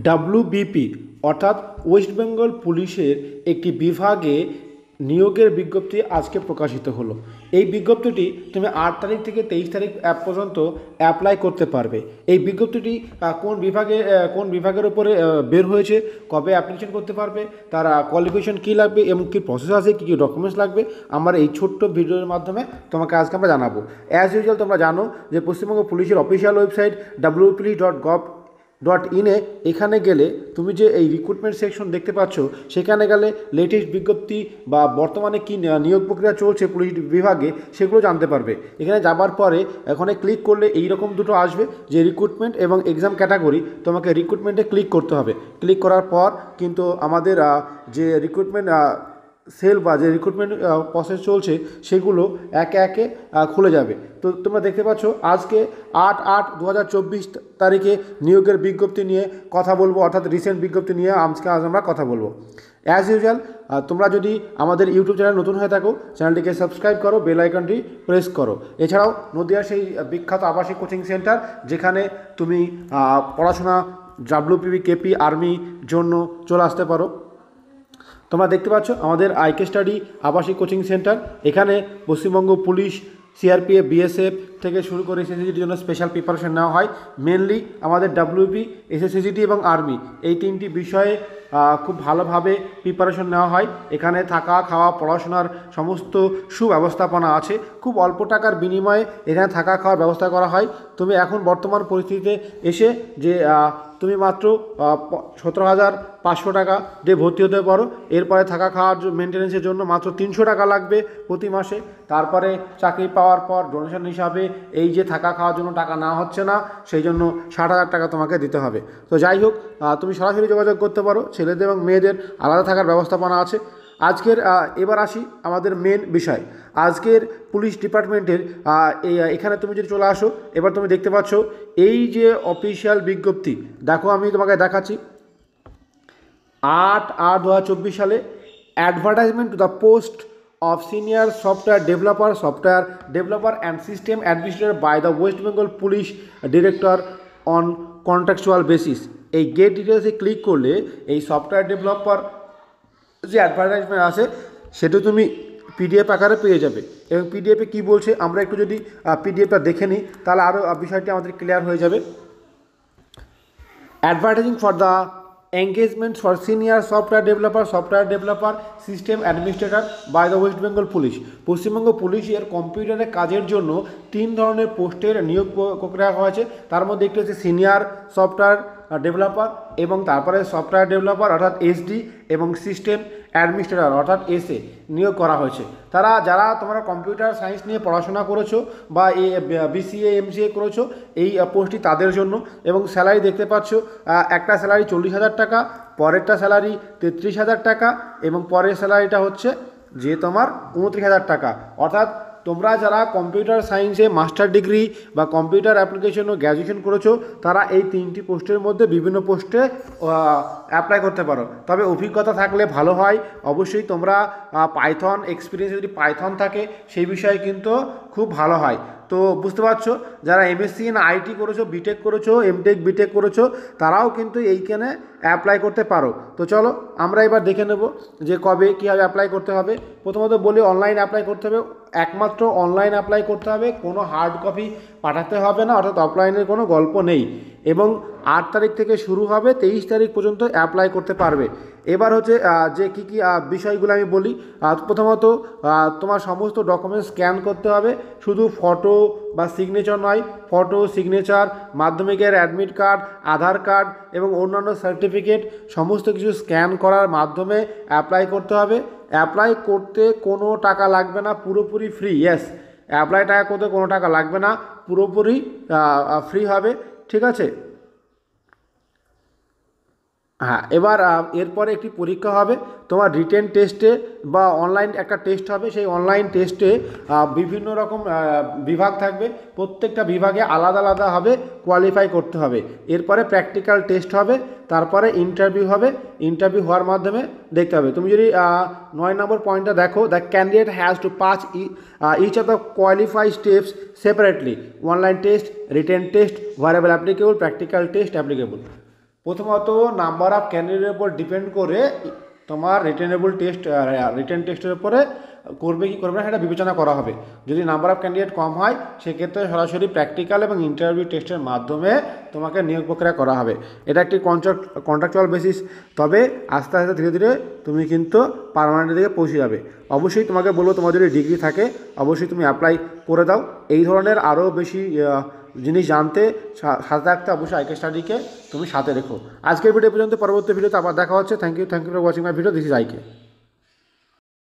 WBP অর্থাৎ West Bengal পুলিশের একটি বিভাগে নিয়োগের বিজ্ঞপ্তি আজকে প্রকাশিত হলো। এই বিজ্ঞপ্তিটি তুমি 8 তারিখ থেকে 23 তারিখ পর্যন্ত অ্যাপ্লাই করতে পারবে। এই বিজ্ঞপ্তিটি কোন বিভাগের উপরে বের হয়েছে, কবে অ্যাপ্লিকেশন করতে পারবে, তার কোয়ালিফিকেশন কী লাগবে এবং কী প্রসেস আছে, কী কী ডকুমেন্টস লাগবে, আমরা এই ছোট্ট ভিডিওর মাধ্যমে তোমাকে আজকে আমরা জানাবো। অ্যাজ ইউজুয়াল তোমরা জানো যে পশ্চিমবঙ্গ পুলিশের অফিসিয়াল ওয়েবসাইট www.gov.in এখানে গেলে তুমি যে এই রিক্রুটমেন্ট সেকশন দেখতে পাচ্ছ, সেখানে গেলে লেটেস্ট বিজ্ঞপ্তি বা বর্তমানে কী নিয়োগ প্রক্রিয়া চলছে পুলিশ বিভাগে সেগুলো জানতে পারবে। এখানে যাবার পরে এখানে ক্লিক করলে এই রকম দুটো আসবে যে রিক্রুটমেন্ট এবং এক্সাম ক্যাটাগরি। তোমাকে রিক্রুটমেন্টে ক্লিক করতে হবে। ক্লিক করার পর কিন্তু আমাদের যে রিক্রুটমেন্ট সেল বা যে রিক্রুটমেন্ট প্রসেস চলছে সেগুলো একে একে খুলে যাবে। তো তোমরা দেখতে পাচ্ছ আজকে 8/8/2024 তারিখে নিয়োগের বিজ্ঞপ্তি নিয়ে কথা বলবো, অর্থাৎ রিসেন্ট বিজ্ঞপ্তি নিয়ে আজ আমরা কথা বলবো। অ্যাজ ইউজুয়াল তোমরা যদি আমাদের ইউটিউব চ্যানেল নতুন হয়ে থাকো, চ্যানেলটিকে সাবস্ক্রাইব করো, বেল আইকনটি প্রেস করো। এছাড়াও নদিয়ার সেই বিখ্যাত আবাসিক কোচিং সেন্টার যেখানে তুমি পড়াশোনা ডাব্লিউবিপি কেপি আর্মি জন্য চলে আসতে পারো। তোমরা দেখতে পাচ্ছ আমাদের আইকে স্টাডি আবাসিক কোচিং সেন্টার। এখানে পশ্চিমবঙ্গ পুলিশ, সিআরপিএফ, বিএসএফ থেকে শুরু করে এসএসসিজির জন্য স্পেশাল প্রিপারেশন নেওয়া হয়। মেনলি আমাদের ডাব্লিউবি, এসএসসিজি এবং আর্মি এই তিনটি বিষয়ে খুব ভালোভাবে প্রিপারেশন নেওয়া হয়। এখানে থাকা, খাওয়া, পড়াশোনার সমস্ত সুব্যবস্থাপনা আছে। খুব অল্প টাকার বিনিময়ে এখানে থাকা খাওয়ার ব্যবস্থা করা হয়। তুমি এখন বর্তমান পরিস্থিতিতে এসে যে তুমি মাত্র 17,500 টাকা দিয়ে ভর্তি হতে পারো। এরপরে থাকা খাওয়ার মেনটেন্যান্সের জন্য মাত্র 300 টাকা লাগবে প্রতি মাসে। তারপরে চাকরি পাওয়ার পর ডোনেশন হিসাবে এই যে থাকা খাওয়ার জন্য টাকা নেওয়া হচ্ছে না, সেই জন্য 60,000 টাকা তোমাকে দিতে হবে। তো যাই হোক, তুমি সরাসরি যোগাযোগ করতে পারো। ছেলেদের এবং মেয়েদের আলাদা থাকার ব্যবস্থাপনা আছে। এবার আসি আমাদের মেন বিষয়। আজকের পুলিশ ডিপার্টমেন্টের এখানে তুমি যদি চলে আসো, এবার তুমি দেখতে পাচ্ছ এই যে অফিসিয়াল বিজ্ঞপ্তি। দেখো আমি তোমাকে দেখাচ্ছি। 8/8/2024 সালে advertisement to the post of senior software developer and system administrator by the West Bengal Police Director on contractual basis। এই গেট ডিটেলসে ক্লিক করলে এই সফটওয়্যার ডেভেলপার যে অ্যাডভার্টাইজমেন্ট আছে সেটা তুমি পিডিএফ আকারে পেয়ে যাবে। এবং পিডিএফে কী বলছে আমরা একটু যদি পিডিএফটা দেখে নিই তাহলে আরও বিষয়টি আমাদের ক্লিয়ার হয়ে যাবে। Advertising for the engagement for senior software developer system administrator by the West Bengal Police। Paschimbanga পুলিশের কম্পিউটারের কাজের জন্য 3 ধরনের পোস্টের নিয়োগ প্রক্রিয়া হয়েছে। তার মধ্যে একটি হচ্ছে সিনিয়র সফটওয়্যার ডেভেলপার এবং তারপরে সফটওয়্যার ডেভেলপার অর্থাৎ এসডি এবং সিস্টেম অ্যাডমিনিস্ট্রেটর অর্থাৎ এসএ নিয়োগ করা হয়েছে। যারা তোমরা কম্পিউটার সায়েন্স নিয়ে পড়াশোনা করেছো বা বিসিএ এমসিএ করেছো, এই পোস্টটি তাদের জন্য। এবং স্যালারি দেখতে পাচ্ছ, একটা স্যালারি 40,000 টাকা, পরেরটা স্যালারি 33,000 টাকা এবং পরের স্যালারিটা হচ্ছে যে তোমার 29,000 টাকা। অর্থাৎ তোমরা যারা কম্পিউটার সায়েন্সে মাস্টার ডিগ্রি বা কম্পিউটার অ্যাপ্লিকেশন ও গ্র্যাজুয়েশন করেছো, তারা এই 3টি পোস্টের মধ্যে বিভিন্ন পোস্টে অ্যাপ্লাই করতে পারো। তবে অভিজ্ঞতা থাকলে ভালো হয়। অবশ্যই তোমরা পাইথন এক্সপিরিয়েন্স যদি পাইথন থাকে সেই বিষয়ে কিন্তু খুব ভালো হয়। তো বুঝতে পারছো, যারা এমএসসি না আইটি করেছো, বিটেক করেছো, এমটেক বিটেক করেছো, তারাও কিন্তু এইখানে অ্যাপ্লাই করতে পারো। তো চলো আমরা এবার দেখে নেব যে কবে কীভাবে অ্যাপ্লাই করতে হবে। প্রথমত বলি অনলাইন অ্যাপ্লাই করতে হবে, একমাত্র অনলাইন অ্যাপ্লাই করতে হবে, কোনো হার্ড কপি পাঠাতে হবে না, অর্থাৎ অফলাইনের কোনো গল্প নেই। এবং 8 তারিখ থেকে শুরু হবে, 23 তারিখ পর্যন্ত অ্যাপ্লাই করতে পারবে। এবার হচ্ছে যে কী কী বিষয়গুলো আমি বলি। প্রথমত তোমার সমস্ত ডকুমেন্টস স্ক্যান করতে হবে, শুধু ফটো বা সিগনেচার নয়, ফটো, সিগনেচার, মাধ্যমিকের অ্যাডমিট কার্ড, আধার কার্ড এবং অন্যান্য সার্টিফিকেট সমস্ত কিছু স্ক্যান করার মাধ্যমে অ্যাপ্লাই করতে হবে। অ্যাপ্লাই করতে কোনো টাকা লাগবে না, পুরোপুরি ফ্রি। ইয়েস, অ্যাপ্লাই করতে কোনো টাকা লাগবে না, পুরোপুরি ফ্রি হবে। ঠিক আছে? হ্যাঁ, এবার এরপরে একটি পরীক্ষা হবে তোমার রিটেন টেস্টে বা অনলাইন একটা টেস্ট হবে। সেই অনলাইন টেস্টে বিভিন্ন রকম বিভাগ থাকবে, প্রত্যেকটা বিভাগে আলাদা আলাদাভাবে কোয়ালিফাই করতে হবে। এরপরে প্র্যাকটিক্যাল টেস্ট হবে, তারপরে ইন্টারভিউ হবে। ইন্টারভিউ হওয়ার মাধ্যমে দেখতে হবে। তুমি যদি 9 নম্বর পয়েন্টটা দেখো, the candidate has to pass each of the qualify steps separately, online test, written test, ভারেবল অ্যাপ্লিকেবল, প্র্যাকটিক্যাল টেস্ট অ্যাপ্লিকেবল। প্রথমত নাম্বার অফ ক্যান্ডিডেটের উপর ডিপেন্ড করে তোমার রিটেন টেস্টের উপরে করবে কি করবে না সেটা বিবেচনা করা হবে। যদি নাম্বার অফ ক্যান্ডিডেট কম হয় সেক্ষেত্রে সরাসরি প্র্যাকটিক্যাল এবং ইন্টারভিউ টেস্টের মাধ্যমে তোমাকে নিয়োগ প্রক্রিয়া করা হবে। এটা একটি কন্ট্রাকচুয়াল বেসিস, তবে আস্তে আস্তে ধীরে ধীরে তুমি কিন্তু পার্মানেন্টের দিকে পৌঁছে যাবে। অবশ্যই তোমাকে বলবো তোমার যদি ডিগ্রি থাকে অবশ্যই তুমি অ্যাপ্লাই করে দাও। এই ধরনের আরও বেশি জিনিস জানতে সাথে রাখতে অবশ্যই আইকে স্টাডিকে তুমি সাথে রেখো। আজকের ভিডিও পর্যন্ত, পরবর্তী ভিডিওতে আবার দেখা হচ্ছে। Thank you for watching my video. This is আইকে।